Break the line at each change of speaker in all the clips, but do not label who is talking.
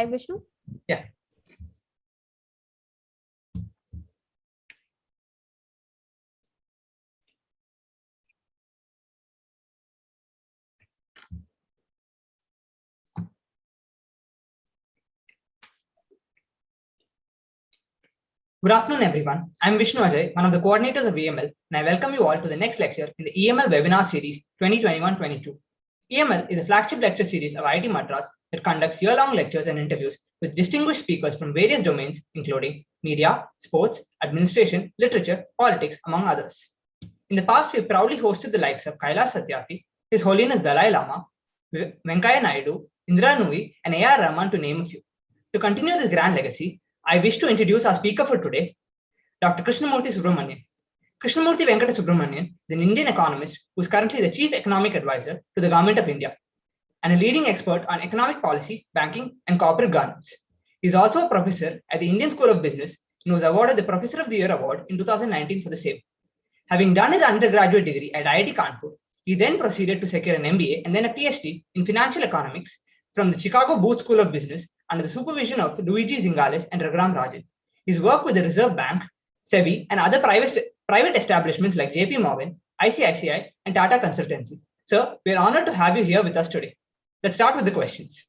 Vishnu?
Yeah. Good afternoon, everyone. I'm Vishnu Ajay, one of the coordinators of EML, and I welcome you all to the next lecture in the EML webinar series 2021-22. EML is a flagship lecture series of IIT Madras that conducts year-long lectures and interviews with distinguished speakers from various domains, including media, sports, administration, literature, politics, among others. In the past, we've proudly hosted the likes of Kailash Satyarthi, His Holiness Dalai Lama, Venkaiah Naidu, Indira Nooyi, and A.R. Rahman, to name a few. To continue this grand legacy, I wish to introduce our speaker for today, Dr. Krishnamurthy Subramanian. Krishnamurthy Venkata Subramanian is an Indian economist who is currently the Chief Economic Advisor to the Government of India and a leading expert on economic policy, banking, and corporate governance. He is also a professor at the Indian School of Business and was awarded the Professor of the Year Award in 2019 for the same. Having done his undergraduate degree at IIT Kanpur, he then proceeded to secure an MBA and then a PhD in financial economics from the Chicago Booth School of Business under the supervision of Luigi Zingales and Raghuram Rajan. His work with the Reserve Bank, SEBI, and other private establishments like JP Morgan, ICICI, and Tata Consultancy. Sir, we are honored to have you here with us today. Let's start with the questions.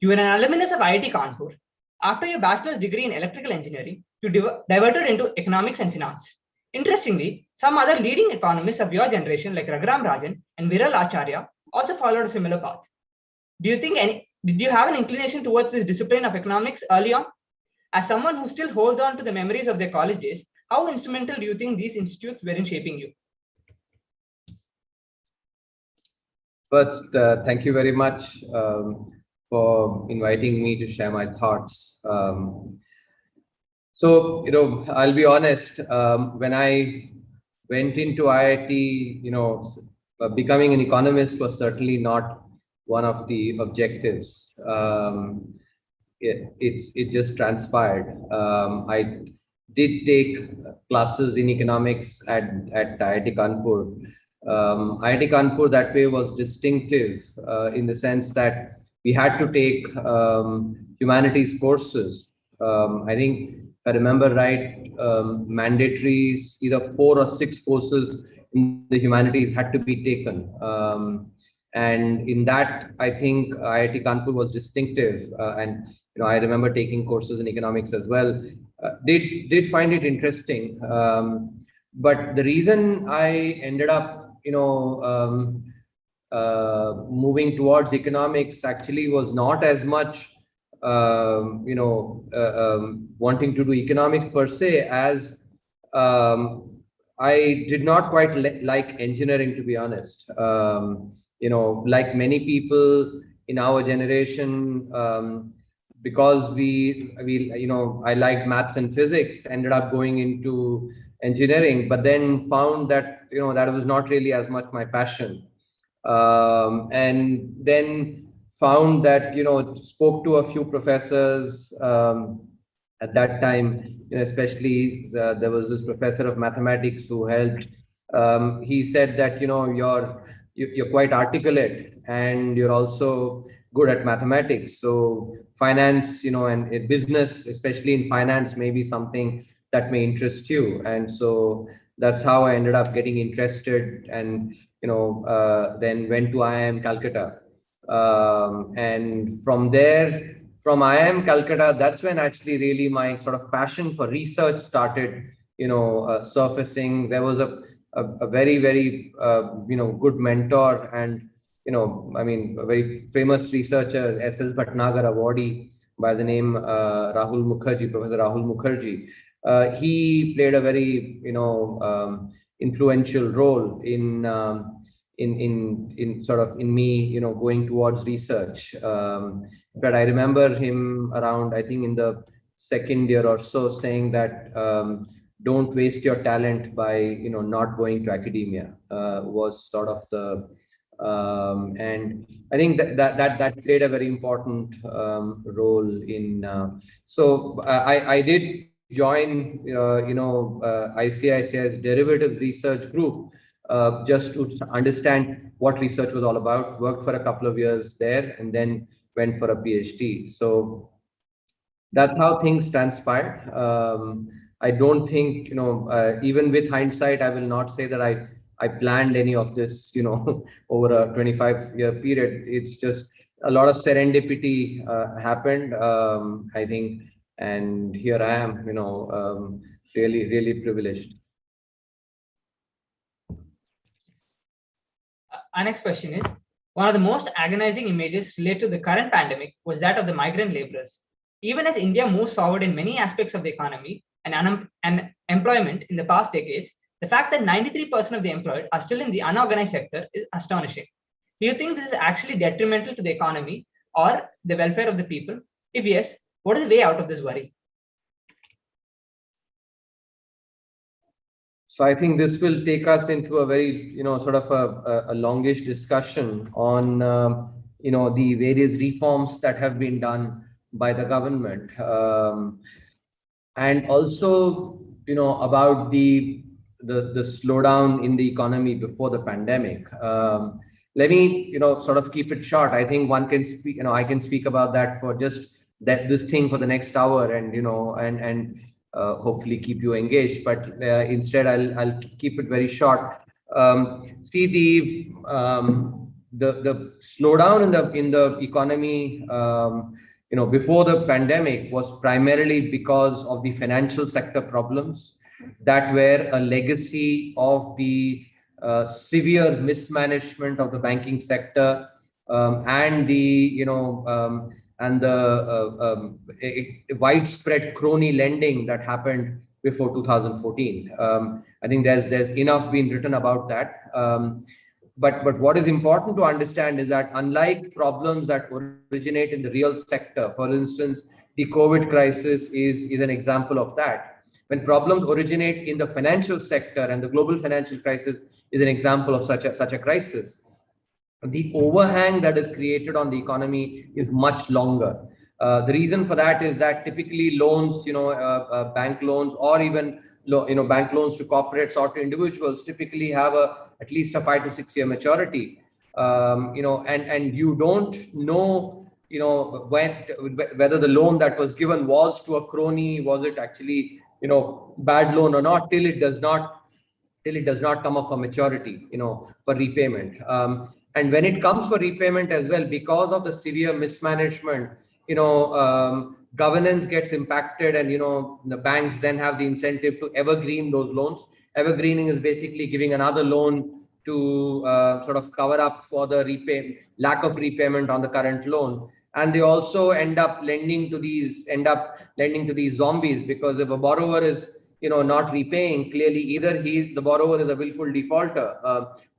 You are an alumnus of IIT Kanpur. After your bachelor's degree in electrical engineering, you diverted into economics and finance. Interestingly, some other leading economists of your generation like Raghuram Rajan and Viral Acharya also followed a similar path. Did you have an inclination towards this discipline of economics early on? As someone who still holds on to the memories of their college days, how instrumental do you think these institutes were in shaping you?
First, thank you very much for inviting me to share my thoughts. So, I'll be honest, when I went into IIT, becoming an economist was certainly not one of the objectives. It just transpired. I did take classes in economics at IIT Kanpur. IIT Kanpur that way was distinctive in the sense that we had to take humanities courses. I think, if I remember right, mandatories, either 4 or 6 courses in the humanities had to be taken. And in that, I think IIT Kanpur was distinctive. And I remember taking courses in economics as well. Did find it interesting. But the reason I ended up, moving towards economics actually was not as much, wanting to do economics per se, as I did not quite like engineering, to be honest. Like many people in our generation, because I liked maths and physics, ended up going into engineering, but then found that, that was not really as much my passion. And then found that, spoke to a few professors at that time, especially there was this professor of mathematics who helped. He said that, you're quite articulate and you're also good at mathematics. So finance, and business, especially in finance, may be something that may interest you. And so that's how I ended up getting interested, and then went to IIM Calcutta. And from there, from IIM Calcutta, that's when actually really my sort of passion for research started, surfacing. There was a very, very, good mentor, and, a very famous researcher, S.S. Bhatnagar awardee by the name Rahul Mukherjee, Professor Rahul Mukherjee. He played a very, influential role in me, going towards research. But I remember him around, I think in the second year or so, saying that don't waste your talent by, not going to academia, was sort of the, and I think that played a very important role in, so I did join, ICICI's derivative research group, just to understand what research was all about. Worked for a couple of years there, and then went for a PhD. So that's how things transpired. I don't think, even with hindsight, I will not say that I planned any of this, over a 25-year period. It's just a lot of serendipity happened, I think, and here I am, really, really privileged.
Our next question is, one of the most agonizing images related to the current pandemic was that of the migrant laborers. Even as India moves forward in many aspects of the economy and employment in the past decades, the fact that 93% of the employed are still in the unorganized sector is astonishing. Do you think this is actually detrimental to the economy or the welfare of the people? If yes, what is the way out of this worry?
So I think this will take us into a very, sort of a longish discussion on, the various reforms that have been done by the government, and also, about the slowdown in the economy before the pandemic. Let me, sort of keep it short. I think one can speak, I can speak about that for just this thing for the next hour, and hopefully keep you engaged. But instead, I'll keep it very short. See the slowdown in the economy, before the pandemic was primarily because of the financial sector problems that were a legacy of the severe mismanagement of the banking sector, and the widespread crony lending that happened before 2014. I think there's enough been written about that. But what is important to understand is that unlike problems that originate in the real sector, for instance, the COVID crisis is an example of that. When problems originate in the financial sector, and the global financial crisis is an example of such a crisis, the overhang that is created on the economy is much longer. The reason for that is that typically loans, bank loans, or even bank loans to corporates or to individuals typically have at least a 5 to 6 year maturity. And you don't know, whether the loan that was given was to a crony, was it actually, bad loan or not, till it does not come up for maturity, for repayment. And when it comes for repayment as well, because of the severe mismanagement, governance gets impacted, and the banks then have the incentive to evergreen those loans. Evergreening is basically giving another loan to sort of cover up for the lack of repayment on the current loan. And they also end up lending to these zombies, because if a borrower is not repaying, clearly either the borrower is a willful defaulter,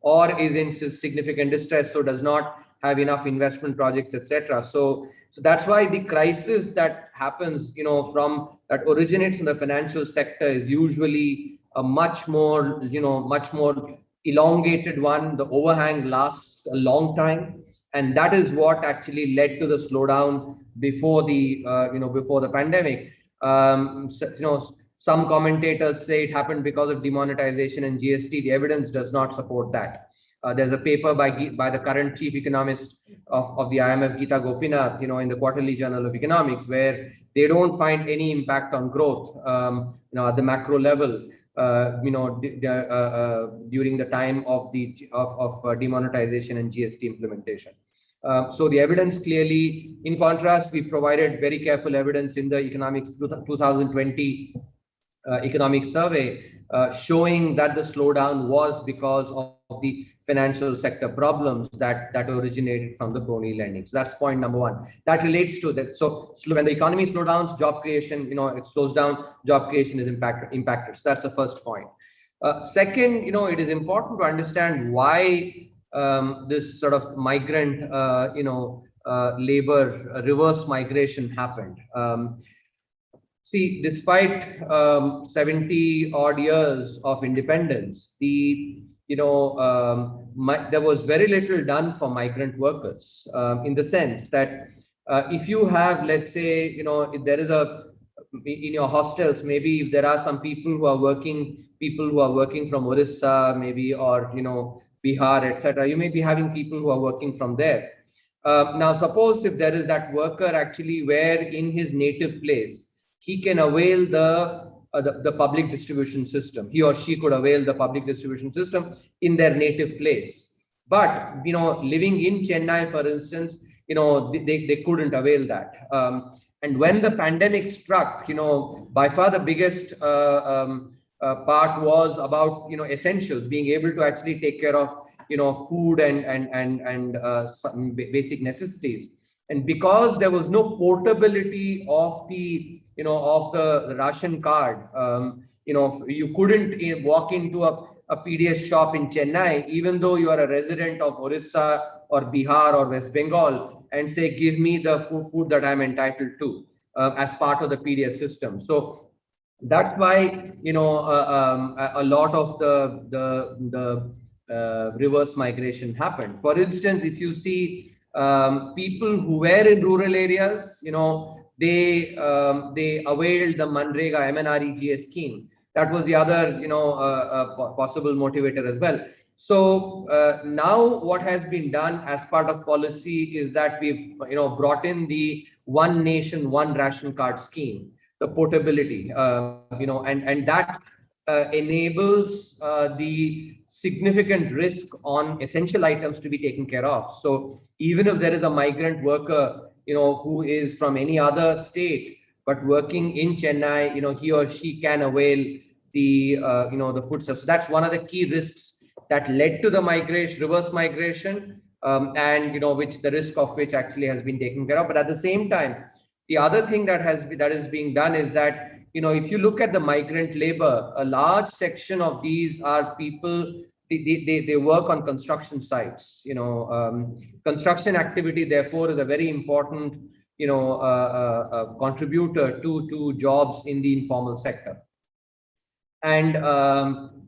or is in significant distress, so does not have enough investment projects, etc. So that's why the crisis that happens, from that originates in the financial sector is usually a much more elongated one. The overhang lasts a long time, and that is what actually led to the slowdown before the pandemic. Some commentators say it happened because of demonetization and GST. The evidence does not support that. There's a paper by the current chief economist of the IMF, Geeta Gopinath, in the Quarterly Journal of Economics, where they don't find any impact on growth, at the macro level, during the time of demonetization and GST implementation. So the evidence clearly, in contrast, we provided very careful evidence in the economics 2020 economic survey, showing that the slowdown was because of the financial sector problems that originated from the crony lending. So that's point number one. That relates to that. So when the economy slows down, job creation, it slows down, job creation is impacted. So that's the first point. Second, it is important to understand why this sort of migrant, labor reverse migration happened. See, despite 70 odd years of independence, there was very little done for migrant workers, in the sense that if you have, let's say, if there is in your hostels, maybe if there are some people who are working from Orissa, maybe, or Bihar, etc., you may be having people who are working from there. Now, suppose if there is that worker actually where in his native place, he can avail the public distribution system. He or she could avail the public distribution system in their native place. But, living in Chennai, for instance, they couldn't avail that. And when the pandemic struck, by far the biggest part was about, essentials, being able to actually take care of, food and some basic necessities. And because there was no portability of the, of the ration card, you couldn't walk into a PDS shop in Chennai, even though you are a resident of Orissa or Bihar or West Bengal, and say, give me the food that I'm entitled to as part of the PDS system. So that's why, a lot of the reverse migration happened. For instance, if you see people who were in rural areas, they availed the Manrega MNREGA scheme. That was the other, possible motivator as well. So now what has been done as part of policy is that we've, brought in the one nation, one ration card scheme, the portability, and that enables the significant risk on essential items to be taken care of. So even if there is a migrant worker, who is from any other state, but working in Chennai, he or she can avail the, the foodstuffs. So that's one of the key risks that led to the reverse migration, and, which the risk of which actually has been taken care of. But at the same time, the other thing that is being done is that, if you look at the migrant labor, a large section of these are people, they work on construction sites. Construction activity, therefore, is a very important, contributor to jobs in the informal sector. And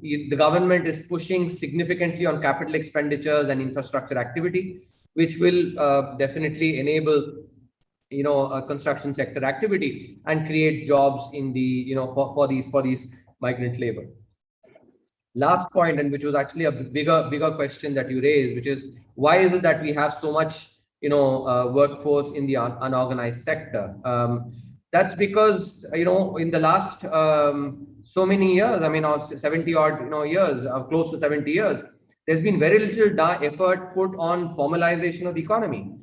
the government is pushing significantly on capital expenditures and infrastructure activity, which will definitely enable, construction sector activity and create jobs in the, for these migrant labor. Last point, and which was actually a bigger question that you raised, which is why is it that we have so much, workforce in the unorganized sector? That's because, in the last so many years, I mean, 70 odd, years, close to 70 years, there's been very little effort put on formalization of the economy.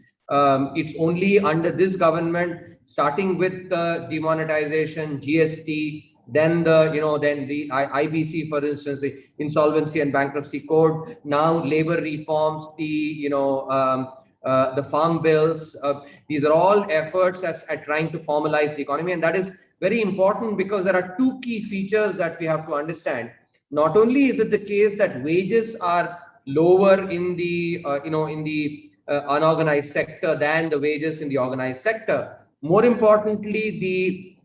It's only under this government, starting with the demonetization, GST, then the, then the IBC, for instance, the Insolvency and Bankruptcy Code, now labor reforms, the, the farm bills. These are all efforts at trying to formalize the economy. And that is very important because there are two key features that we have to understand. Not only is it the case that wages are lower in the, in the unorganized sector than the wages in the organized sector. More importantly, the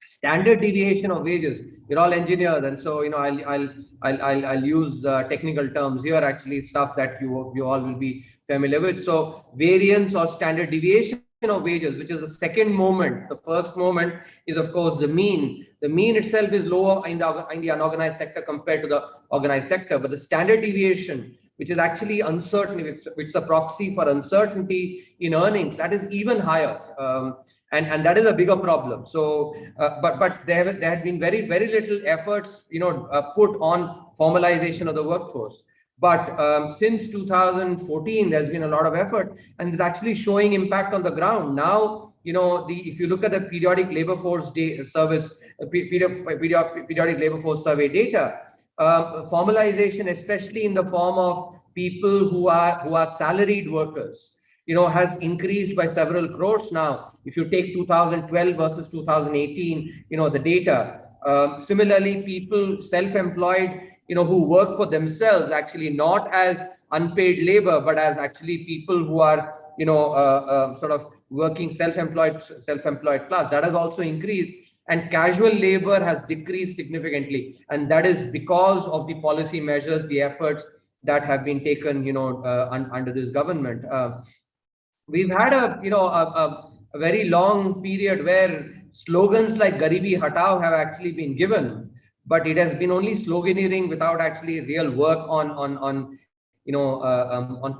standard deviation of wages. We're all engineers, and so I'll use technical terms here. Actually, stuff that you all will be familiar with. So variance or standard deviation of wages, which is the second moment. The first moment is, of course, the mean. The mean itself is lower in the unorganized sector compared to the organized sector, but the standard deviation, which is actually uncertainty, which is a proxy for uncertainty in earnings, that is even higher. And that is a bigger problem. So, but there had been very little efforts, put on formalization of the workforce. But since 2014, there's been a lot of effort, and it's actually showing impact on the ground. Now, if you look at the periodic labor force service, periodic labor force survey data, formalization, especially in the form of people who are salaried workers, has increased by several crores now. If you take 2012 versus 2018, the data. Similarly, people self-employed, who work for themselves, actually not as unpaid labor, but as actually people who are, sort of working self-employed class, that has also increased. And casual labor has decreased significantly. And that is because of the policy measures, the efforts that have been taken, under this government. We've had a very long period where slogans like Garibi Hatao have actually been given, but it has been only sloganeering without actually real work on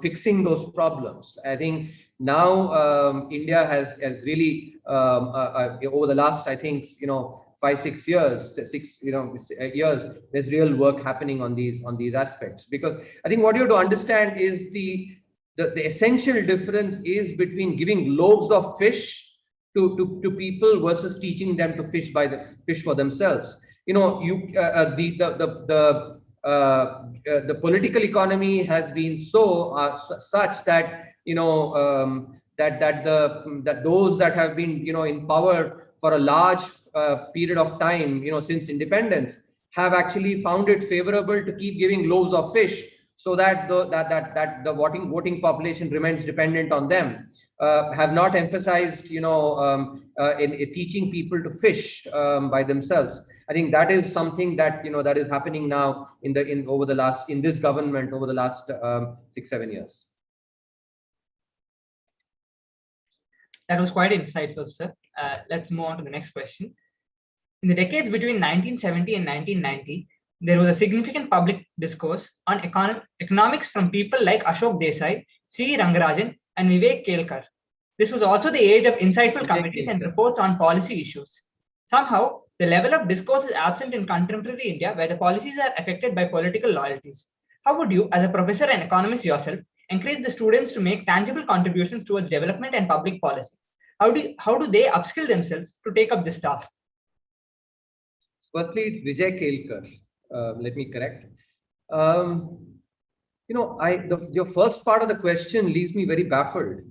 fixing those problems. I think now India has really over the last, I think, 5-6 years, years, there's real work happening on these aspects. Because I think what you have to understand is the essential difference is between giving loaves of fish to people versus teaching them to fish for themselves. The political economy has been such that that those that have been in power for a large period of time since independence have actually found it favorable to keep giving loaves of fish, so that the voting population remains dependent on them. Have not emphasized in teaching people to fish by themselves. I think that is something that that is happening now in this government over the last 6-7 years.
That was quite insightful, sir. Let's move on to the next question. In the decades between 1970 and 1990, there was a significant public discourse on economics from people like Ashok Desai, C. Rangarajan, and Vivek Kelkar. This was also the age of insightful committees and reports on policy issues. Somehow, the level of discourse is absent in contemporary India, where the policies are affected by political loyalties. How would you, as a professor and economist yourself, encourage the students to make tangible contributions towards development and public policy? How do they upskill themselves to take up this task?
Firstly, it's Vijay Kelkar. Let me correct. Your first part of the question leaves me very baffled.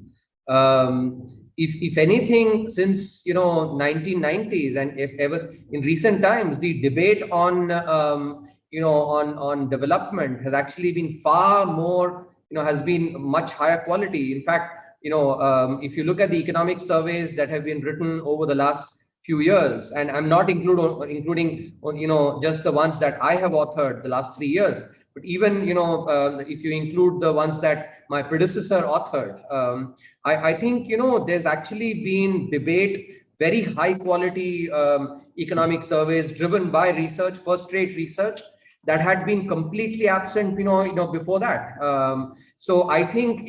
If anything, since 1990s, and if ever in recent times, the debate on development has actually been far more, has been much higher quality. In fact, if you look at the economic surveys that have been written over the last few years, and I'm not including just the ones that I have authored the last 3 years, but even if you include the ones that my predecessor authored, I think there's actually been debate, very high quality economic surveys driven by research, first-rate research, that had been completely absent before that. So I think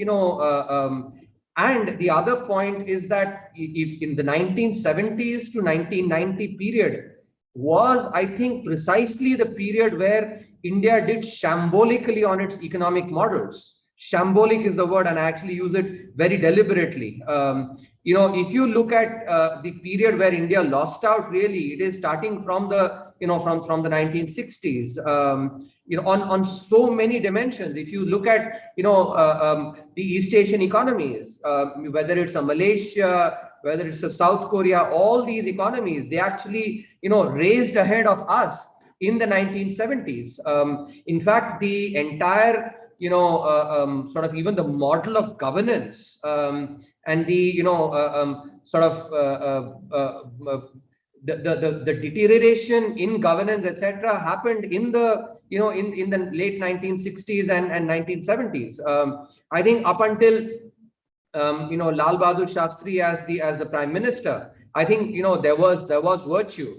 and the other point is that if in the 1970s to 1990 period was, I think, precisely the period where India did shambolically on its economic models. Shambolic is the word, and I actually use it very deliberately. If you look at the period where India lost out, really, it is starting from the from the 1960s. On so many dimensions. If you look at the East Asian economies, whether it's a Malaysia, whether it's a South Korea, all these economies, they actually raised ahead of us in the 1970s. In fact, the entire sort of even the model of governance and the the deterioration in governance, etc., happened in the in the late 1960s and 1970s. I think up until Lal Bahadur Shastri as the prime minister, I think there was virtue,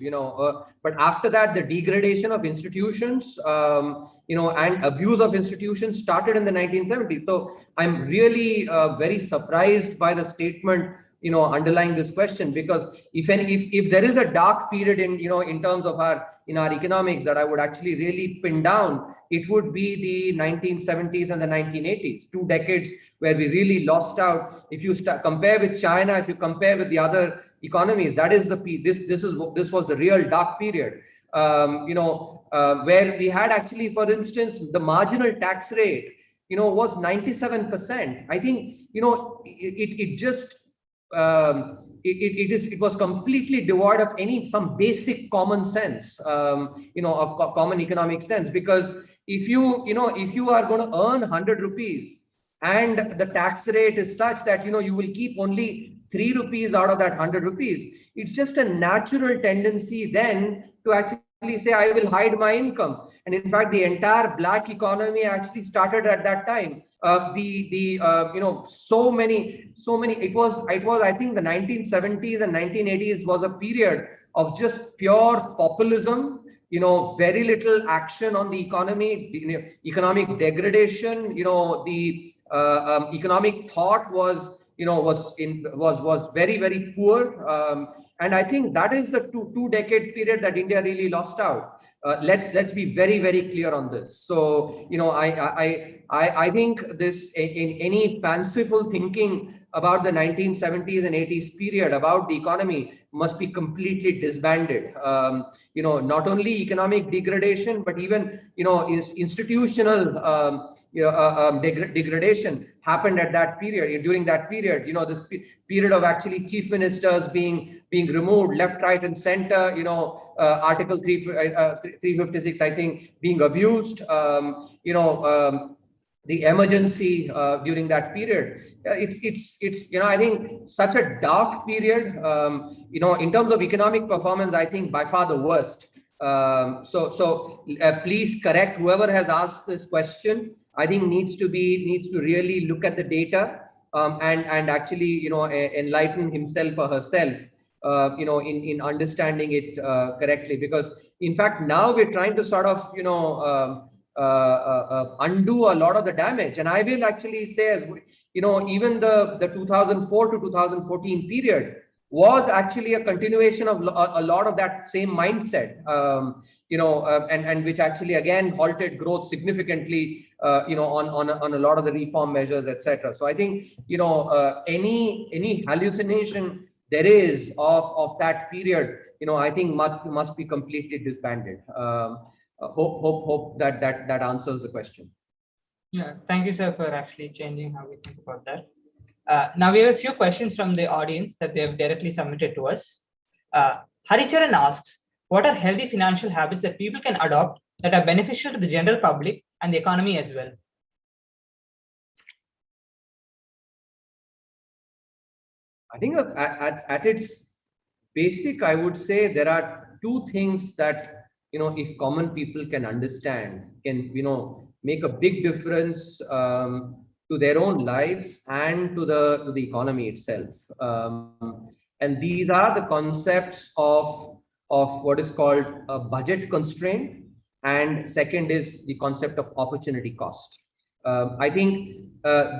but after that the degradation of institutions and abuse of institutions started in the 1970s. So I'm really very surprised by the statement underlying this question, because if there is a dark period in terms of our economics that I would actually really pin down, it would be the 1970s and the 1980s, 2 decades where we really lost out. If you compare with China, if you compare with the other economies, that is this was the real dark period, where we had actually, for instance, the marginal tax rate was 97%. I think it just it was completely devoid of some basic common sense, of common economic sense. Because if you are going to earn 100 rupees and the tax rate is such that you will keep only 3 rupees out of that 100 rupees, it's just a natural tendency then to actually say, I will hide my income. And in fact, the entire black economy actually started at that time. So many, it was, I think the 1970s and 1980s was a period of just pure populism, very little action on the economy, economic degradation, the economic thought was, was very, very poor. And I think that is the two-decade period that India really lost out. Let's be very, very clear on this. So, I think this, in any fanciful thinking about the 1970s and 80s period about the economy must be completely disbanded. Not only economic degradation, but even, institutional degradation happened at that period. During that period, this period of actually chief ministers being removed left, right, and center. Article 356, I think, being abused. The emergency during that period. It's I think such a dark period. In terms of economic performance, I think by far the worst. So please correct whoever has asked this question. I think needs to really look at the data and actually enlighten himself or herself in understanding it correctly, because in fact now we're trying to sort of undo a lot of the damage. And I will actually say, as even the 2004 to 2014 period was actually a continuation of a lot of that same mindset, and which actually again halted growth significantly, on a lot of the reform measures, etc. So I think, any hallucination there is of that period, I think must be completely disbanded. Hope that answers the question.
Yeah, thank you, sir, for actually changing how we think about that. Now we have a few questions from the audience that they have directly submitted to us. Haricharan asks, what are healthy financial habits that people can adopt that are beneficial to the general public and the economy as well?
I think at its basic, I would say there are two things that, if common people can understand, can, make a big difference to their own lives and to the economy itself. And these are the concepts of what is called a budget constraint, and second is the concept of opportunity cost. I think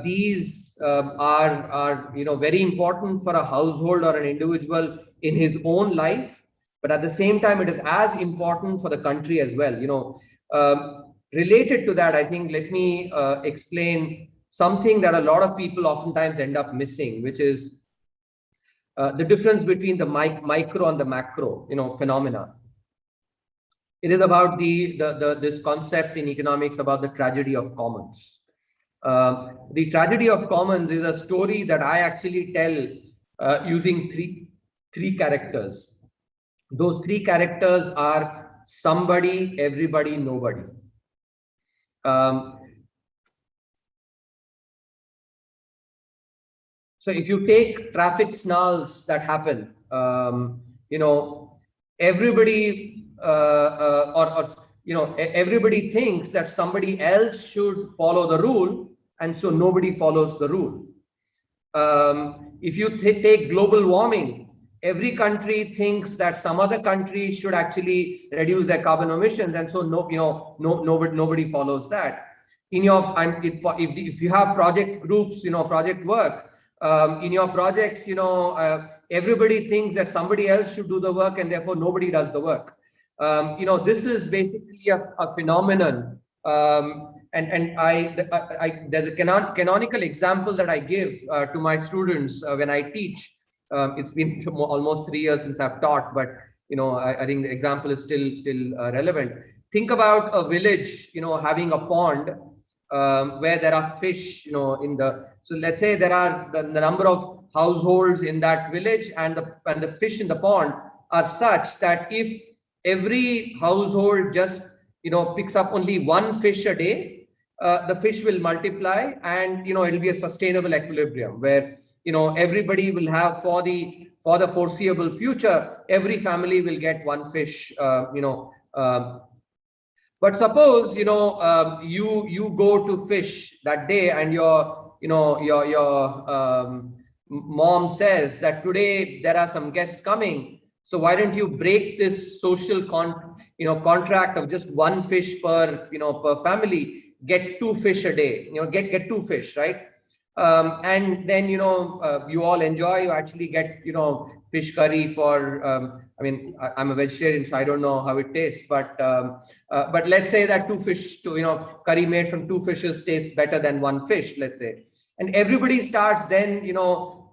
these are very important for a household or an individual in his own life, but at the same time it is as important for the country as well. Related to that, I think, let me explain something that a lot of people oftentimes end up missing, which is the difference between the micro and the macro, phenomena. It is about this concept in economics about the tragedy of commons. The tragedy of commons is a story that I actually tell using three characters. Those three characters are somebody, everybody, nobody. So if you take traffic snarls that happen, everybody everybody thinks that somebody else should follow the rule, and so nobody follows the rule. If you take global warming, every country thinks that some other country should actually reduce their carbon emissions, and so nobody follows that. If you have project groups, project work, in your projects, everybody thinks that somebody else should do the work, and therefore nobody does the work. This is basically a phenomenon. There's a canonical example that I give to my students when I teach. It's been almost 3 years since I've taught, but I think the example is still relevant. Think about a village, having a pond where there are fish, so let's say there are the number of households in that village, and the fish in the pond are such that if every household just picks up only one fish a day, the fish will multiply, and it'll be a sustainable equilibrium where everybody will have for the foreseeable future, every family will get one fish. But suppose you go to fish that day, and your mom says that today there are some guests coming, so why don't you break this social contract of just one fish per family, get 2 fish a day, get 2 fish, right? And then, you all enjoy, you actually get, fish curry for, I mean, I'm a vegetarian, so I don't know how it tastes, but let's say that curry made from two fishes tastes better than one fish, let's say. And everybody starts then, so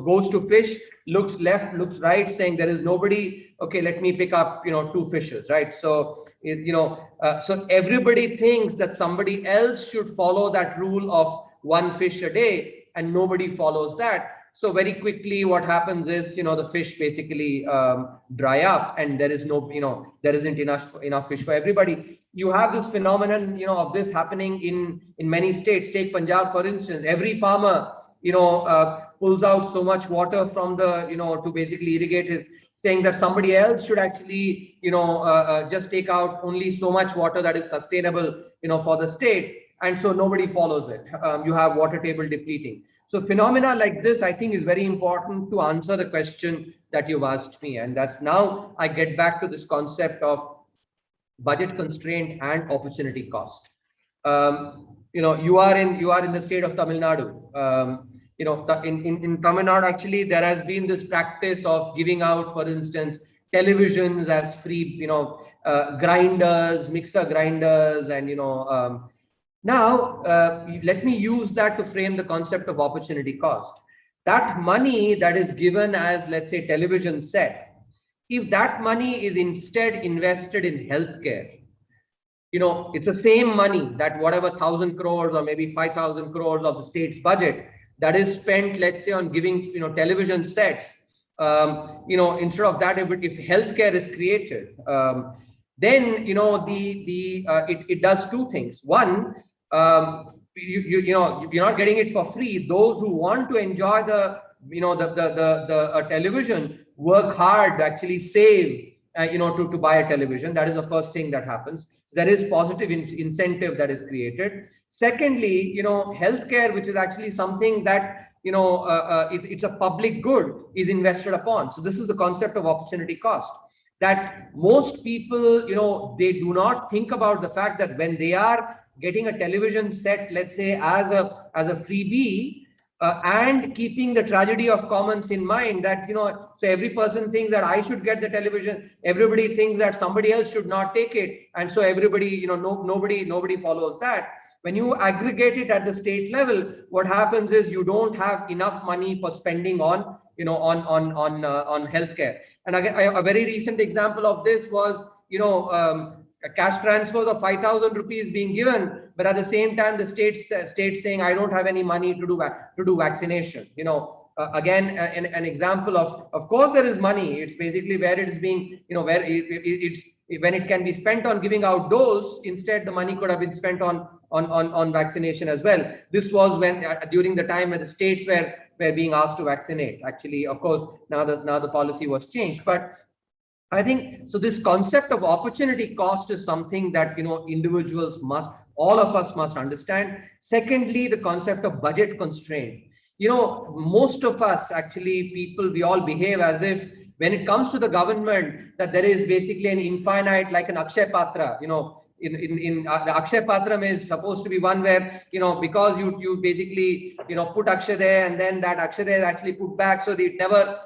goes to fish, looks left, looks right, saying there is nobody. Okay, let me pick up, two fishes, right? So, so everybody thinks that somebody else should follow that rule of one fish a day, and nobody follows that. So very quickly, what happens is, the fish basically dry up, and there is no, there isn't enough fish for everybody. You have this phenomenon, of this happening in many states. Take Punjab, for instance. Every farmer, pulls out so much water from the, to basically irrigate his, saying that somebody else should actually, just take out only so much water that is sustainable, for the state. And so nobody follows it. You have water table depleting. So phenomena like this, I think, is very important to answer the question that you've asked me. And that's now I get back to this concept of budget constraint and opportunity cost. You are in the state of Tamil Nadu. In Tamil Nadu, actually, there has been this practice of giving out, for instance, televisions as free, grinders, mixer grinders, and, now, let me use that to frame the concept of opportunity cost. That money that is given as, let's say, television set, if that money is instead invested in healthcare, it's the same money that whatever 1,000 crores or maybe 5,000 crores of the state's budget that is spent, let's say, on giving, television sets, instead of that, if healthcare is created, then, it does two things. One, you're not getting it for free. Those who want to enjoy the television work hard to actually save, to buy a television. That is the first thing that happens. There is positive incentive that is created. Secondly, healthcare, which is actually something that, it's a public good, is invested upon. So this is the concept of opportunity cost, that most people, they do not think about the fact that when they are getting a television set, let's say, as a freebie, and keeping the tragedy of commons in mind, that, so every person thinks that I should get the television, everybody thinks that somebody else should not take it, and so everybody, nobody follows that. When you aggregate it at the state level, what happens is you don't have enough money for spending on, on healthcare. And again, a very recent example of this was, a cash transfer of 5,000 rupees being given, but at the same time, the state saying, I don't have any money to do vaccination. Again, an example of course, there is money. It's basically where it is being, where it's when it can be spent on giving out dose, instead the money could have been spent on vaccination as well. This was when during the time when the states were being asked to vaccinate. Actually, of course, now the policy was changed, but I think so. This concept of opportunity cost is something that, individuals all of us must understand. Secondly, the concept of budget constraint. Most of us, actually, we all behave as if when it comes to the government, that there is basically an infinite, like an Akshay Patra. In the Akshay Patram is supposed to be one where, because you basically, put Akshay there, and then that Akshay there is actually put back, so it never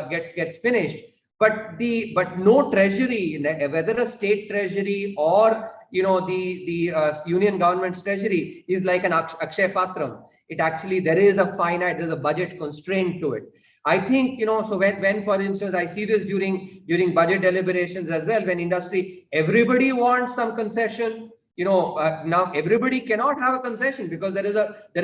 gets finished. But no treasury, whether a state treasury or the union government's treasury, is like an Akshay Patram. It actually, there's a budget constraint to it. I think, so when for instance, I see this during budget deliberations as well, when industry, everybody wants some concession, now everybody cannot have a concession because there is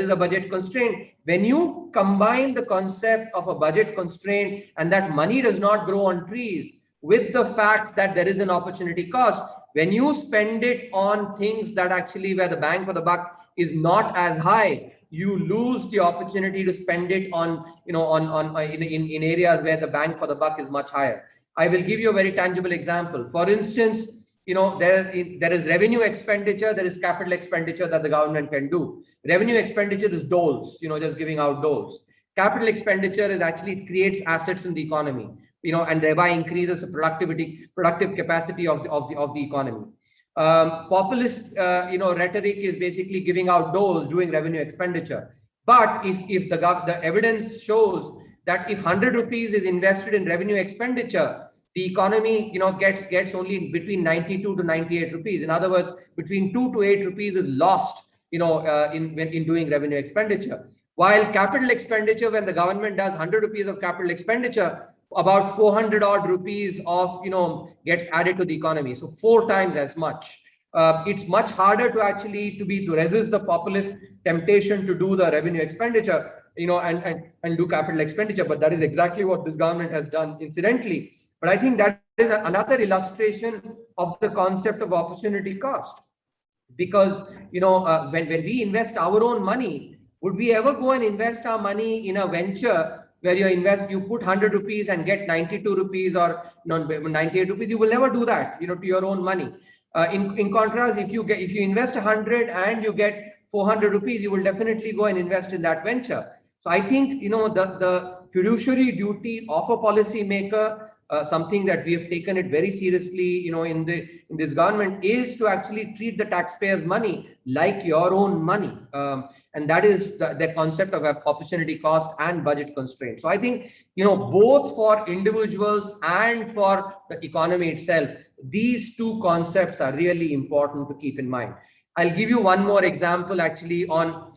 a budget constraint. When you combine the concept of a budget constraint and that money does not grow on trees with the fact that there is an opportunity cost, when you spend it on things that actually where the bang for the buck is not as high, you lose the opportunity to spend it on, in areas where the bang for the buck is much higher. I will give you a very tangible example. For instance, there is revenue expenditure, there is capital expenditure that the government can do. Revenue expenditure is doles, just giving out doles. Capital expenditure is actually creates assets in the economy, and thereby increases the productive capacity of the economy. Populist, rhetoric is basically giving out dose, doing revenue expenditure. But if the evidence shows that if 100 rupees is invested in revenue expenditure, the economy, gets only between 92 to 98 rupees. In other words, between 2 to 8 rupees is lost, in doing revenue expenditure. While capital expenditure, when the government does 100 rupees of capital expenditure, about 400 odd rupees of, gets added to the economy. So 4 times as much. It's much harder to resist the populist temptation to do the revenue expenditure, and do capital expenditure. But that is exactly what this government has done, incidentally. But I think that is another illustration of the concept of opportunity cost. Because, when we invest our own money, would we ever go and invest our money in a venture where you put 100 rupees and get 92 rupees or 98 rupees? You will never do that, to your own money. In contrast, if you invest 100 and you get 400 rupees, you will definitely go and invest in that venture. So I think, the fiduciary duty of a policymaker, something that we have taken it very seriously, in this government, is to actually treat the taxpayers' money like your own money. And that is the concept of opportunity cost and budget constraint. So I think, both for individuals and for the economy itself, these two concepts are really important to keep in mind. I'll give you one more example actually on,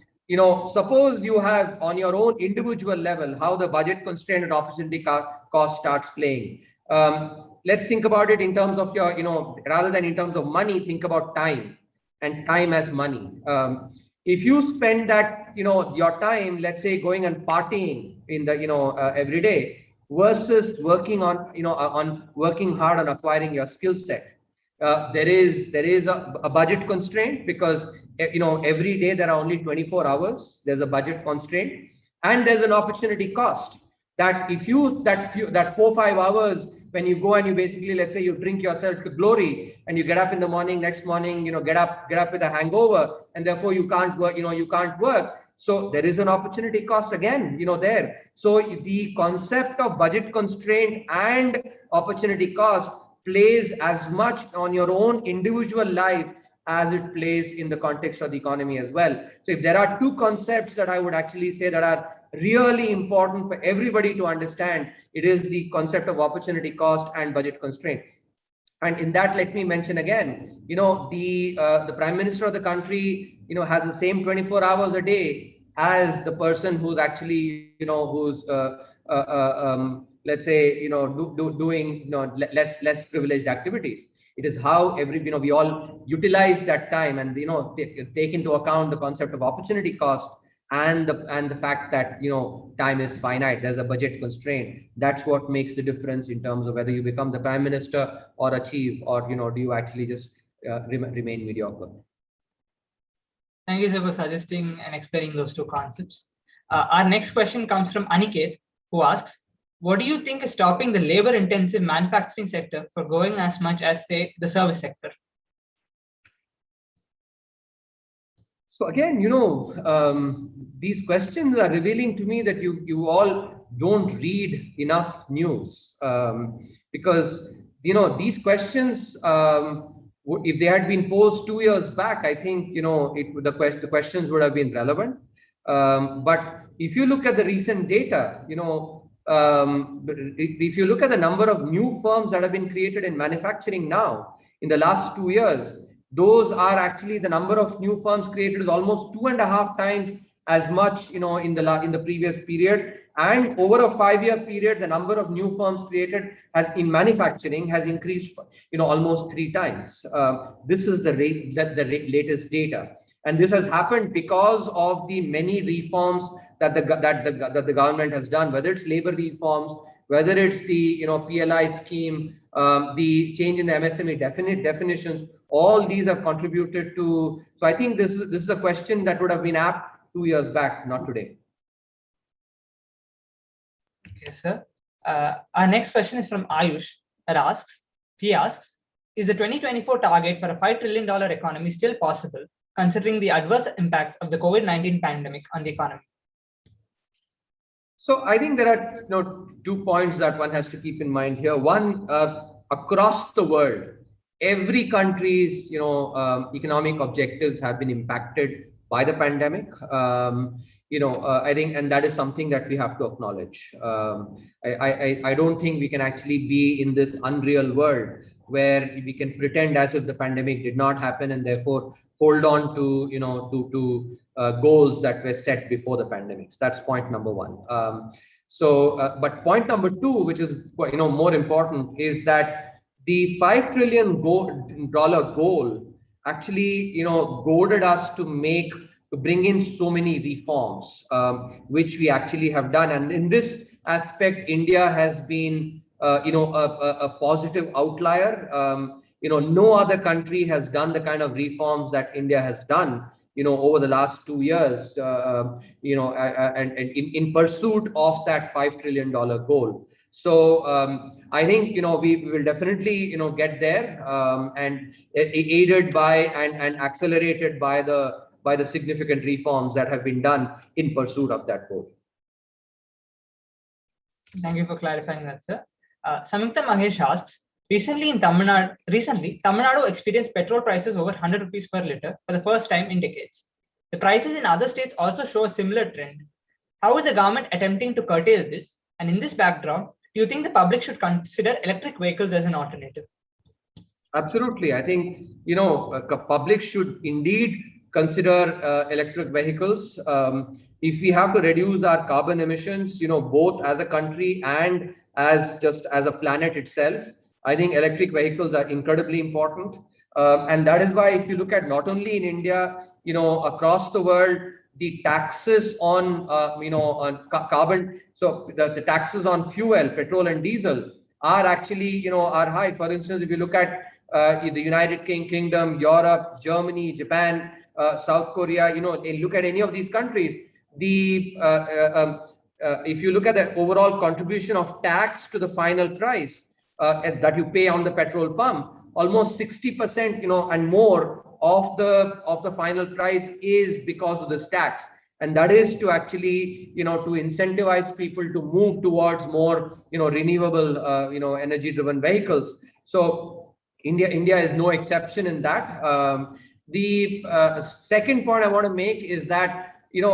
suppose you have on your own individual level, how the budget constraint and opportunity cost starts playing. Let's think about it in terms of your, rather than in terms of money, think about time, and time as money. If you spend that, your time, let's say, going and partying in the, every day, versus working on, working hard on acquiring your skill set. There is a budget constraint because, every day there are only 24 hours. There's a budget constraint, and there's an opportunity cost that if that 4-5 hours, when you go and you basically, let's say, you drink yourself to glory and you get up in the morning, next morning, get up with a hangover, and therefore you can't work, you can't work. So there is an opportunity cost again, there. So the concept of budget constraint and opportunity cost plays as much on your own individual life as it plays in the context of the economy as well. So if there are two concepts that I would actually say that are really important for everybody to understand, it is the concept of opportunity cost and budget constraint. And in that, let me mention again, the Prime Minister of the country, has the same 24 hours a day as the person who's actually, who's, let's say, doing, less privileged activities. It is how we all utilize that time and, take into account the concept of opportunity cost and the fact that, time is finite. There's a budget constraint. That's what makes the difference in terms of whether you become the Prime Minister or achieve, or, do you actually just remain mediocre.
Thank you, sir, for suggesting and explaining those two concepts. Our next question comes from Aniket, who asks, what do you think is stopping the labor-intensive manufacturing sector from growing as much as, say, the service sector?
So again, these questions are revealing to me that you all don't read enough news, because, these questions, if they had been posed 2 years back, I think, the questions would have been relevant. But if you look at the recent data, if you look at the number of new firms that have been created in manufacturing now in the last 2 years, those are actually the number of new firms created is almost 2.5 times as much, in the previous period. And over a 5-year period, the number of new firms created in manufacturing has increased, almost 3 times. This is the latest data, and this has happened because of the many reforms that the government has done, whether it's labor reforms, whether it's the PLI scheme, the change in the MSME definitions. All these have contributed to. So I think this is a question that would have been apt 2 years back, not today.
Okay, sir. Our next question is from Ayush. He asks, is the 2024 target for a $5 trillion economy still possible, considering the adverse impacts of the COVID-19 pandemic on the economy?
So I think there are 2 points that one has to keep in mind here. One, across the world, every country's, economic objectives have been impacted by the pandemic. I think, and that is something that we have to acknowledge. I don't think we can actually be in this unreal world where we can pretend as if the pandemic did not happen and therefore hold on to, goals that were set before the pandemics. That's point number one. But point number two, which is, more important, is that the $5 trillion goal actually, goaded us to bring in so many reforms, which we actually have done. And in this aspect, India has been, a positive outlier. No other country has done the kind of reforms that India has done, over the last 2 years, and in pursuit of that $5 trillion goal. So I think, we will definitely, get there, and aided by and accelerated by the significant reforms that have been done in pursuit of that goal.
Thank you for clarifying that, sir. Samyukta Mahesh asks, recently, Tamil Nadu experienced petrol prices over 100 rupees per litre for the first time in decades. The prices in other states also show a similar trend. How is the government attempting to curtail this? And in this backdrop, do you think the public should consider electric vehicles as an alternative?
Absolutely. I think, public should indeed consider electric vehicles. If we have to reduce our carbon emissions, both as a country and as a planet itself, I think electric vehicles are incredibly important. And that is why, if you look at not only in India, across the world, the taxes on, on carbon, so the taxes on fuel, petrol and diesel are actually, are high. For instance, if you look at the United Kingdom, Europe, Germany, Japan, South Korea, look at any of these countries, if you look at the overall contribution of tax to the final price that you pay on the petrol pump, almost 60%, and more of the final price is because of this tax. And that is to actually, to incentivize people to move towards more, renewable, energy-driven vehicles. So India is no exception in that. The second point I want to make is that, in a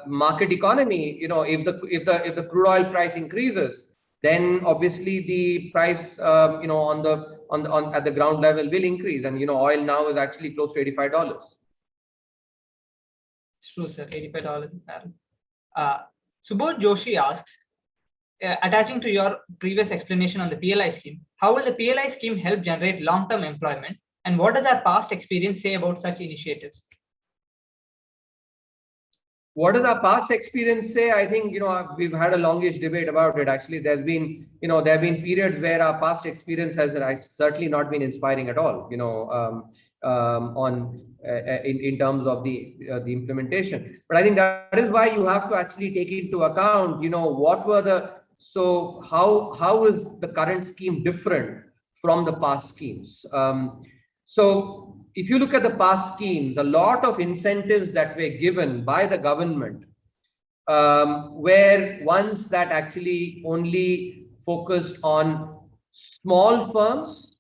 market economy, if the crude oil price increases, then obviously the price, at the ground level will increase. And, oil now is actually close to $85.
It's true, sir. $85 a barrel. Subodh Joshi asks, attaching to your previous explanation on the PLI scheme, how will the PLI scheme help generate long-term employment? And what does our past experience say about such initiatives?
What does our past experience say? I think, we've had a longish debate about it. Actually, there have been periods where our past experience has certainly not been inspiring at all, in terms of the implementation. But I think that is why you have to actually take into account, how is the current scheme different from the past schemes? So if you look at the past schemes, a lot of incentives that were given by the government were ones that actually only focused on small firms,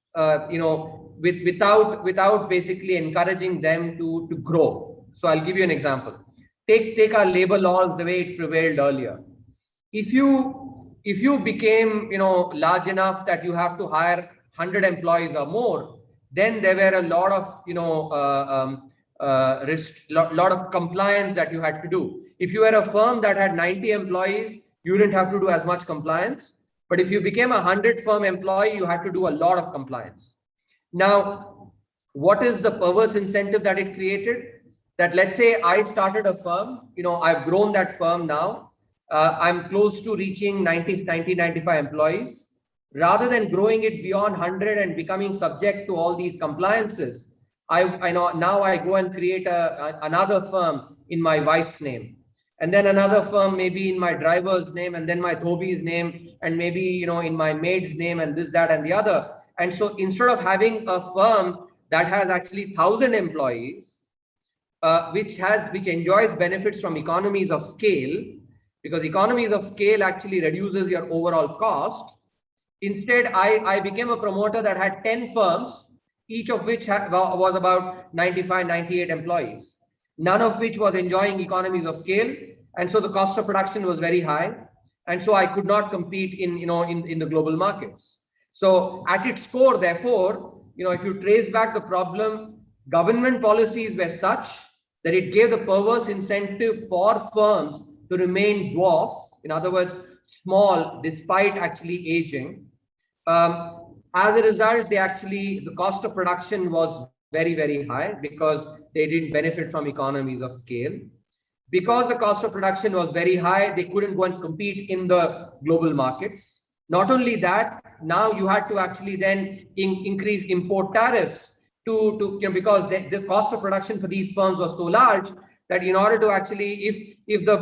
without basically encouraging them to grow. So I'll give you an example. Take our labor laws the way it prevailed earlier. If you became, large enough that you have to hire 100 employees or more, then there were a lot of compliance that you had to do. If you were a firm that had 90 employees, you didn't have to do as much compliance. But if you became a 100-firm employee, you had to do a lot of compliance. Now, what is the perverse incentive that it created? That, let's say I started a firm, I've grown that firm now. I'm close to reaching 95 employees. Rather than growing it beyond 100 and becoming subject to all these compliances, I go and create another firm in my wife's name, and then another firm maybe in my driver's name, and then my Dhobi's name, and maybe in my maid's name, and this, that, and the other. And so instead of having a firm that has actually 1,000 employees, which enjoys benefits from economies of scale, because economies of scale actually reduces your overall costs. Instead, I became a promoter that had 10 firms, each of which was about 95, 98 employees, none of which was enjoying economies of scale. And so the cost of production was very high. And so I could not compete in the global markets. So at its core, therefore, if you trace back the problem, government policies were such that it gave the perverse incentive for firms to remain dwarfs, in other words, small despite actually aging. As a result, the cost of production was very, very high because they didn't benefit from economies of scale. Because the cost of production was very high, they couldn't go and compete in the global markets. Not only that, now you had to actually then increase import tariffs because the cost of production for these firms was so large that in order to actually, if the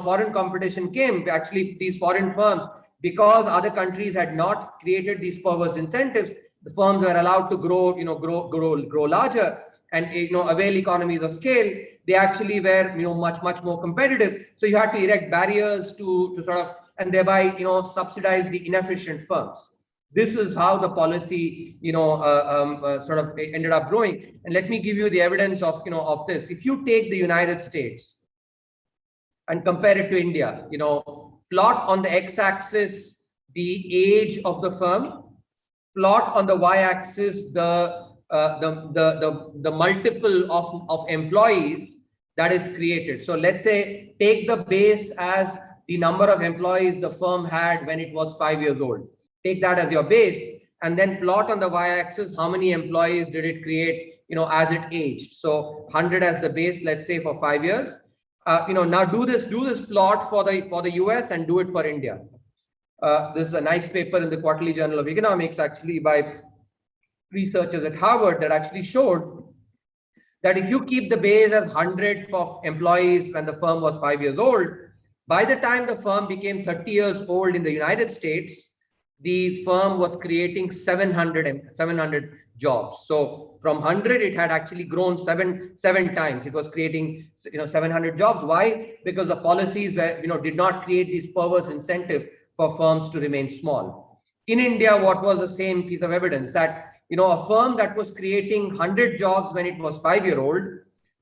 foreign competition came, actually these foreign firms, because other countries had not created these perverse incentives, the firms were allowed to grow larger and avail economies of scale. They actually were much more competitive. So you had to erect barriers to sort of, and thereby subsidize the inefficient firms. This is how the policy sort of ended up growing. And let me give you the evidence of this. If you take the United States and compare it to India, plot on the x-axis the age of the firm, plot on the y-axis the multiple of employees that is created. So let's say take the base as the number of employees the firm had when it was 5 years old. Take that as your base, and then plot on the y-axis how many employees did it create as it aged. So 100 as the base, let's say, for 5 years. Now do this plot for the US and do it for India. This is a nice paper in the Quarterly Journal of Economics, actually by researchers at Harvard, that actually showed that if you keep the base as 100 for employees when the firm was 5 years old, by the time the firm became 30 years old in the United States, the firm was creating 700 jobs. So from 100, it had actually grown seven times. It was creating 700 jobs. Why? Because the policies were did not create these perverse incentive for firms to remain small. In India, what was the same piece of evidence? That a firm that was creating 100 jobs when it was 5 years old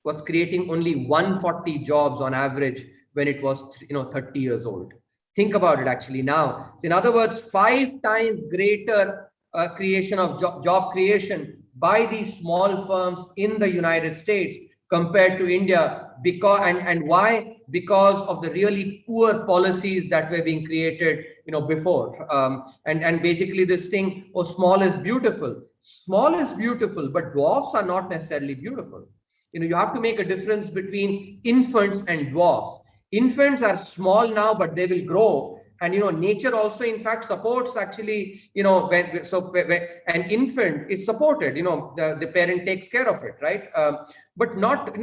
was creating only 140 jobs on average when it was 30 years old. Think about it actually now. So in other words, 5 times greater creation of job creation by these small firms in the United States compared to India. And why? Because of the really poor policies that were being created before. And basically this thing, small is beautiful. Small is beautiful, but dwarfs are not necessarily beautiful. You have to make a difference between infants and dwarfs. Infants are small now, but they will grow. And nature also, in fact, supports actually, when an infant is supported, the parent takes care of it, right? But not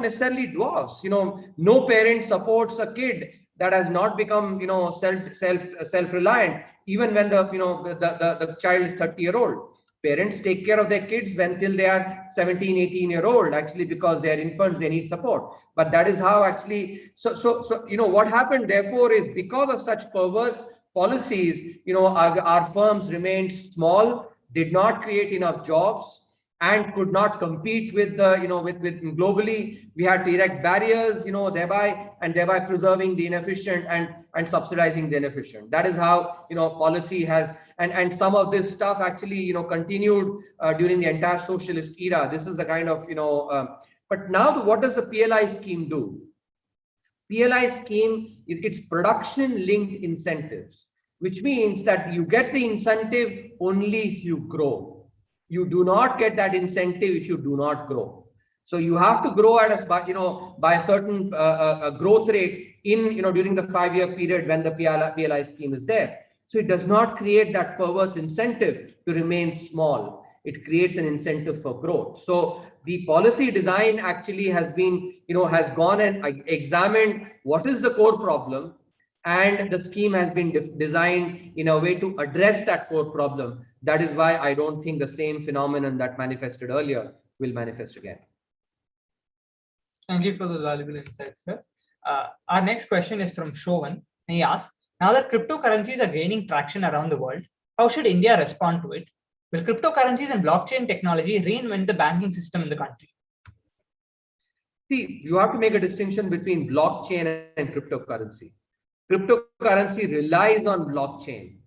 necessarily dwarfs. No parent supports a kid that has not become, self-reliant, even when the child is 30-year-old. Parents take care of their kids till they are 17, 18-year-old, actually, because they are infants, they need support. But that is how actually, so what happened, therefore, is because of such perverse policies, our firms remained small, did not create enough jobs, and could not compete with with globally. We had to erect barriers, thereby preserving the inefficient and subsidizing the inefficient. That is how policy has, and some of this stuff actually continued during the entire socialist era. This is the kind of but now what does the PLI scheme do? PLI scheme is its production linked incentives, which means that you get the incentive only if you grow. You do not get that incentive if you do not grow. So you have to grow at by a certain growth rate during the 5-year period when the PLI scheme is there. So it does not create that perverse incentive to remain small. It creates an incentive for growth. So the policy design actually has been, has gone and examined what is the core problem, and the scheme has been designed in a way to address that core problem. That is why I don't think the same phenomenon that manifested earlier will manifest again.
Thank you for the valuable insights, sir. Our next question is from Shovan. He asks, now that cryptocurrencies are gaining traction around the world, How should India respond to it? Will cryptocurrencies and blockchain technology reinvent the banking system in the country?
See, you have to make a distinction between blockchain and cryptocurrency. Cryptocurrency relies on blockchain,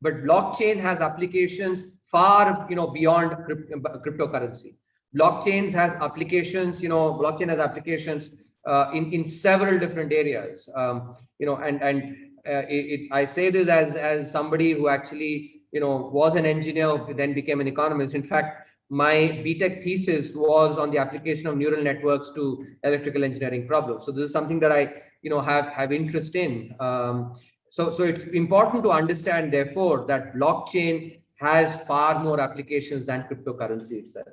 but blockchain has applications far, beyond cryptocurrency. Blockchain has applications, in several different areas. I say this as somebody who actually, was an engineer, then became an economist. In fact, my BTech thesis was on the application of neural networks to electrical engineering problems. So this is something that I, have interest in. So it's important to understand, therefore, that blockchain has far more applications than cryptocurrency itself.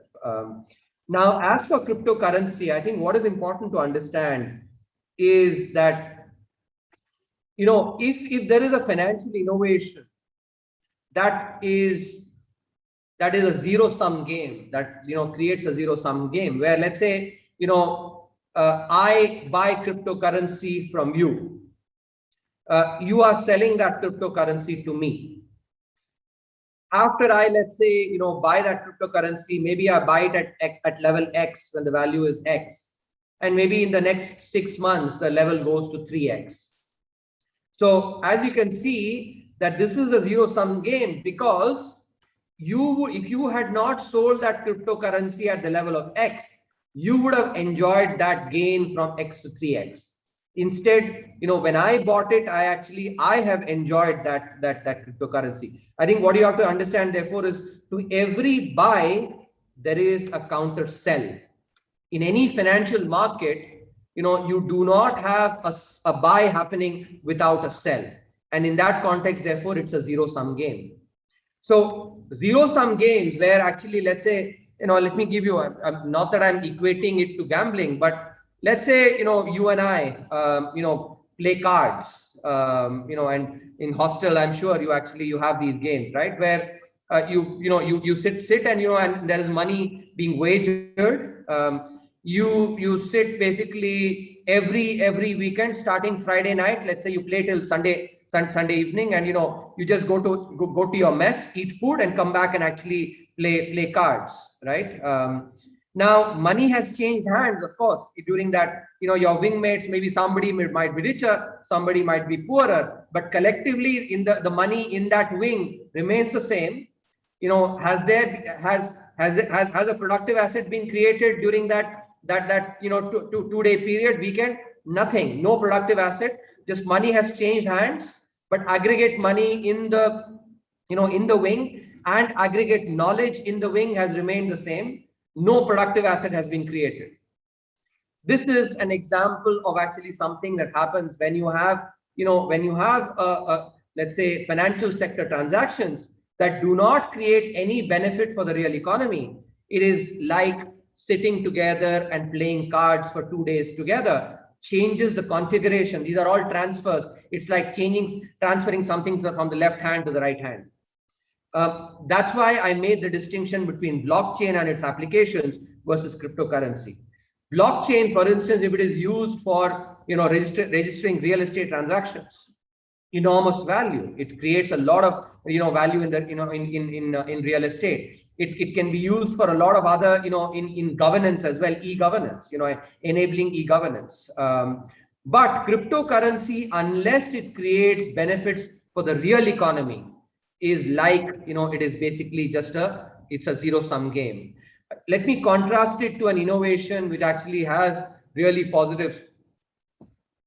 Now, as for cryptocurrency, I think what is important to understand is that, if there is a financial innovation that is a zero-sum game, that creates a zero-sum game, where, let's say, I buy cryptocurrency from you. You are selling that cryptocurrency to me. After I, let's say, buy that cryptocurrency, maybe I buy it at level X when the value is X. And maybe in the next 6 months, the level goes to 3X. So as you can see, that this is a zero-sum game, because if you had not sold that cryptocurrency at the level of X, you would have enjoyed that gain from X to 3X. Instead, when I bought it, I have enjoyed that cryptocurrency. I think what you have to understand, therefore, is to every buy, there is a counter sell. In any financial market, you do not have a buy happening without a sell. And in that context, therefore, it's a zero-sum game. So zero-sum games where actually, let's say, let me give you, not that I'm equating it to gambling, but let's say, you and I, play cards, and in hostel, I'm sure you have these games, right? Where you sit and, and there is money being wagered. You sit basically every weekend, starting Friday night. Let's say you play till Sunday evening, and you just go to your mess, eat food, and come back and actually play cards, right? Now money has changed hands, of course, during that. Your wingmates, maybe somebody might be richer, somebody might be poorer, but collectively the money in that wing remains the same. Has a productive asset been created during that 2-day period, weekend? Nothing, no productive asset. Just money has changed hands, but aggregate money in the wing and aggregate knowledge in the wing has remained the same. No productive asset has been created. This is an example of actually something that happens when you have, let's say, financial sector transactions that do not create any benefit for the real economy. It is like sitting together and playing cards for 2 days together. Changes the configuration. These are all transfers. It's like transferring something from the left hand to the right hand. That's why I made the distinction between blockchain and its applications versus cryptocurrency. Blockchain, for instance, if it is used for registering real estate transactions, enormous value. It creates a lot of value in the in real estate. It can be used for a lot of other in governance as well, e-governance, enabling e-governance. But cryptocurrency, unless it creates benefits for the real economy, is like it is basically just it's a zero-sum game. Let me contrast it to an innovation which actually has really positive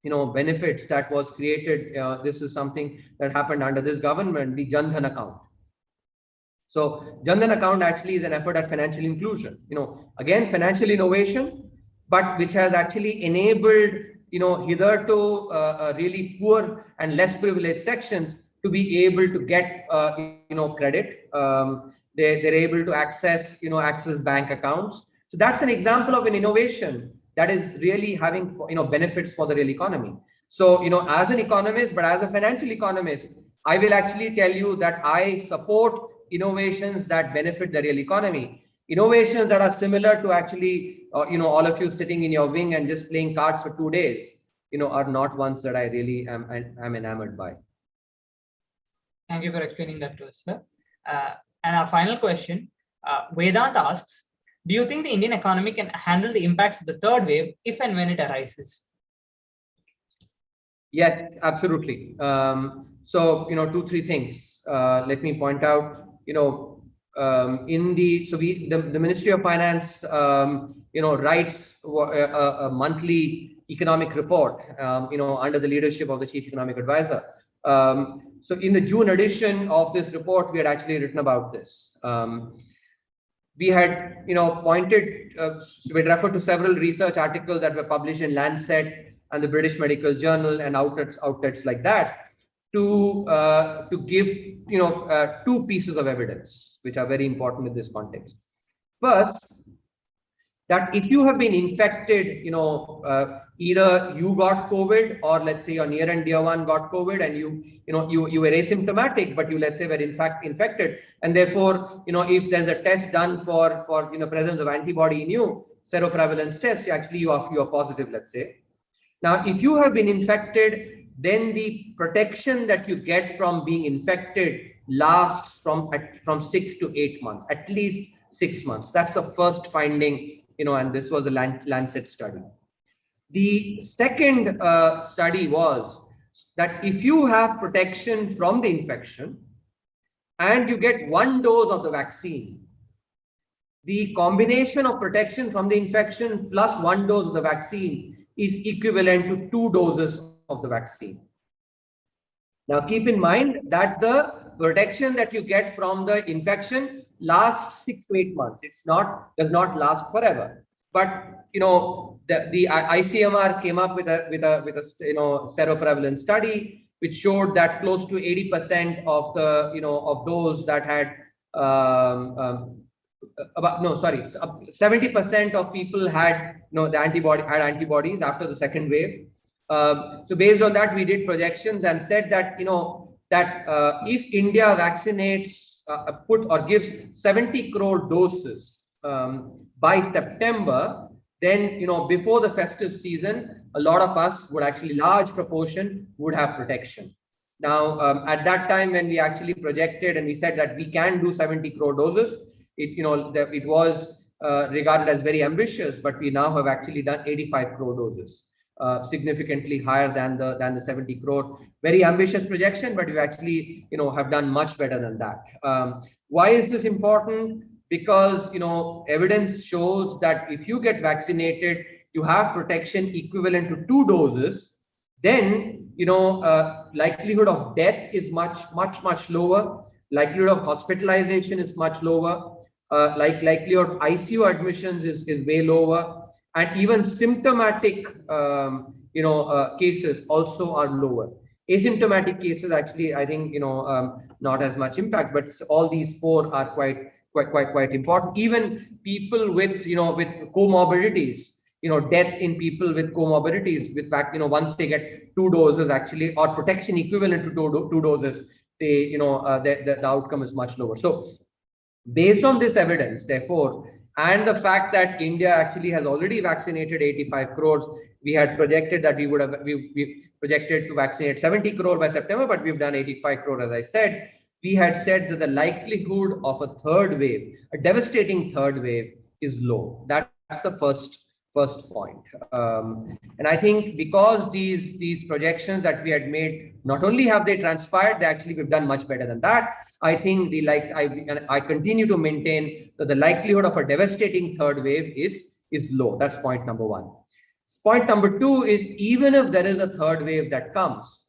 benefits that was created. This is something that happened under this government, the Jan Dhan account. So Jan Dhan account actually is an effort at financial inclusion, again, financial innovation, but which has actually enabled, hitherto really poor and less privileged sections to be able to get, credit. They're able to access bank accounts. So that's an example of an innovation that is really having, benefits for the real economy. So, as an economist, but as a financial economist, I will actually tell you that I support innovations that benefit the real economy. Innovations that are similar to actually, all of you sitting in your wing and just playing cards for 2 days, are not ones that I really am enamored by.
Thank you for explaining that to us, sir. And our final question, Vedant asks, do you think the Indian economy can handle the impacts of the third wave if and when it arises?
Yes, absolutely. So, two, three things. Let me point out, the Ministry of Finance, writes a monthly economic report, under the leadership of the Chief Economic Advisor. So in the June edition of this report, we had actually written about this. We had, we'd referred to several research articles that were published in Lancet and the British Medical Journal and outlets like that to give, two pieces of evidence, which are very important in this context. First, that if you have been infected, either you got COVID or let's say your near and dear one got COVID and you were asymptomatic, but you, let's say, were in fact infected. And therefore, if there's a test done for presence of antibody in you, seroprevalence test, you are positive, let's say. Now, if you have been infected, then the protection that you get from being infected lasts from 6 to 8 months, at least 6 months. That's the first finding, and this was a Lancet study. The second study was that if you have protection from the infection and you get 1 dose of the vaccine, the combination of protection from the infection plus 1 dose of the vaccine is equivalent to 2 doses of the vaccine. Now, keep in mind that the protection that you get from the infection lasts 6 to 8 months. Does not last forever. But the ICMR came up with a seroprevalence study which showed that close to 80% of the of those that had 70% of people had antibodies after the second wave. So based on that, we did projections and said that if India vaccinates gives 70 crore doses by September, then before the festive season, a lot of us would actually, large proportion would have protection. Now, at that time when we actually projected and we said that we can do 70 crore doses, it was regarded as very ambitious, but we now have actually done 85 crore doses. Significantly higher than the 70 crore. Very ambitious projection, but we actually have done much better than that. Why is this important? Because evidence shows that if you get vaccinated, you have protection equivalent to 2 doses. Then likelihood of death is much lower. Likelihood of hospitalization is much lower. Likelihood of ICU admissions is way lower. And even symptomatic, cases also are lower. Asymptomatic cases actually, I think, not as much impact, but all these 4 are quite important. Even people with, with comorbidities, death in people with comorbidities, with fact, once they get 2 doses actually, or protection equivalent to 2 doses, they, the outcome is much lower. So based on this evidence, therefore, and the fact that India actually has already vaccinated 85 crores, we had projected that we projected to vaccinate 70 crore by September, but we've done 85 crore, as I said. We had said that the likelihood of a third wave, a devastating third wave, is low. That's the first point. And I think because these projections that we had made, not only have they transpired, we've done much better than that. I think I continue to maintain that the likelihood of a devastating third wave is low. That's point number 1. Point number 2 is, even if there is a third wave that comes,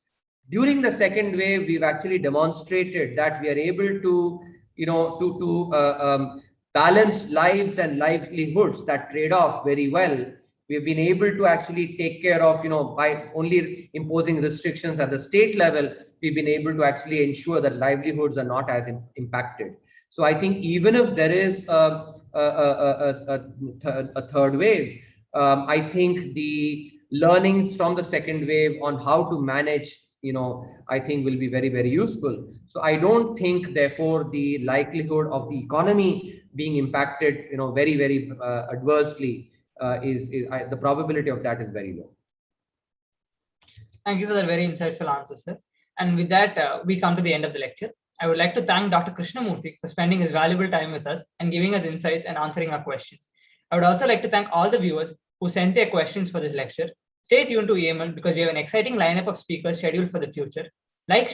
during the second wave, we've actually demonstrated that we are able to, balance lives and livelihoods, that trade off very well. We've been able to actually take care of, by only imposing restrictions at the state level, we've been able to actually ensure that livelihoods are not as impacted. So I think even if there is a third wave, I think the learnings from the second wave on how to manage, I think will be very, very useful. So I don't think, therefore, the likelihood of the economy being impacted, very, very adversely the probability of that is very low.
Thank you for that very insightful answer, sir. And with that, we come to the end of the lecture. I would like to thank Dr. Krishnamurthy for spending his valuable time with us and giving us insights and answering our questions. I would also like to thank all the viewers who sent their questions for this lecture. Stay tuned to EML because we have an exciting lineup of speakers scheduled for the future. Like,